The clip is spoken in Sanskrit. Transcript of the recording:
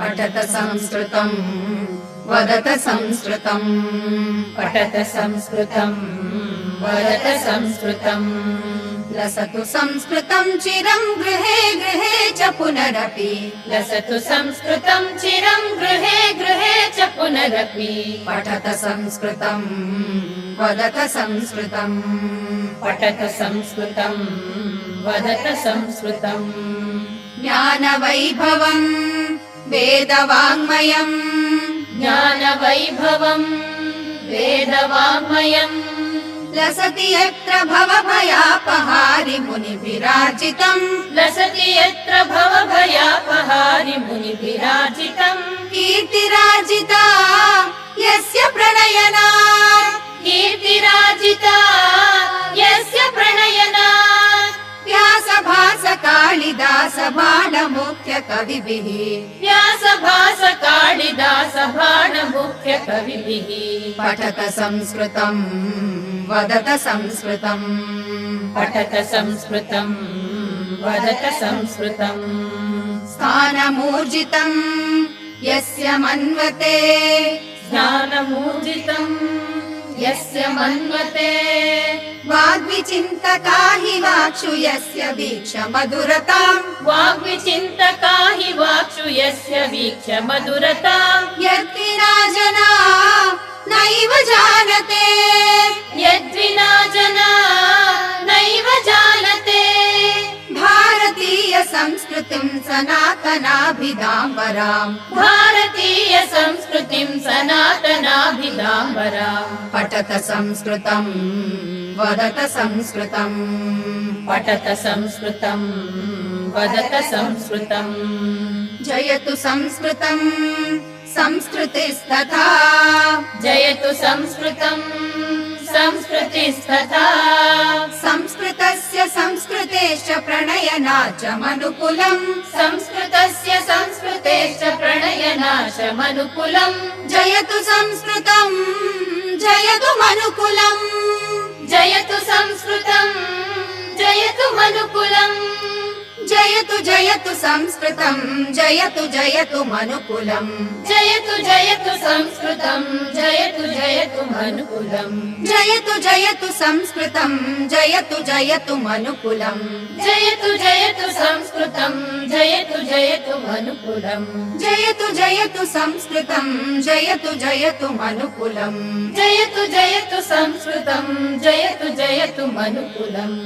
पठत संस्कृतम् वदत संस्कृतम् पठत संस्कृतम् वदत संस्कृतम् लसतु संस्कृतम् चिरम् गृहे गृहे च पुनरपि लसतु संस्कृतम् चिरम् गृहे गृहे च पुनरपि पठत संस्कृतम् वदत संस्कृतम् पठत संस्कृतम् वदत संस्कृतम् ज्ञानवैभवम् वेदवाङ्मयम् ज्ञानवैभवम् वेदवाङ्मयम् लसति यत्र भवभयापहारि मुनिभिरार्जितम् लसति यत्र भवभयापहारि मुनिभिरार्जितम् कीर्तिराजिता यस्य प्रणयनात् कीर्तिराजिता यस्य प्रणयनात् व्यासभास कालिदास बाणमुख्य कविभिः व्यासभास कालिदास बाणमुख्य कविभिः पठत संस्कृतम् वदत संस्कृतम् पठत संस्कृतम् वदत संस्कृतम् स्थानमूर्जितम् यस्य मन्वते ज्ञानमूर्जितम् यस्य मन्वते वाग्विचिन्तका हि वाक्षु यस्य वीक्ष मधुरताम् वाग्विचिन्तका हि वाक्षु यस्य वीक्ष मधुरताम् यद्विना जना नैव जानते यद्विना जना नैव जानते भारतीय संस्कृतिम् सनातनाभिधाम्बराम् भारतीय संस्कृतिम् सनातनाभिधाम्बराम् पठत संस्कृतम् वदत संस्कृतम् पठत संस्कृतम् वदत संस्कृतम् जयतु संस्कृतम् संस्कृतिस्तथा जयतु संस्कृतम् संस्कृतिस्तथा संस्कृतस्य संस्कृतेश्च प्रणयनाचमनुकुलम् संस्कृतस्य संस्कृतेश्च प्रणयनाशमनुकुलम् जयतु संस्कृतम् जयतु मनुकुलम् जयतु संस्कृतम् जयतु मनुकुलम् जयतु जयतु संस्कृतम् जयतु जयतु मनुकुलम् जयतु जयतु संस्कृतम् जयतु जयतु मनुकुलम् जयतु जयतु संस्कृतम् जयतु जयतु मनुकुलम् जयतु जयतु संस्कृतम् जयतु जयतु मनुकुलम् जयतु जयतु संस्कृतम् जयतु जयतु मनुकुलम् जयतु जयतु संस्कृतम् जयतु जयतु मनुकुलम्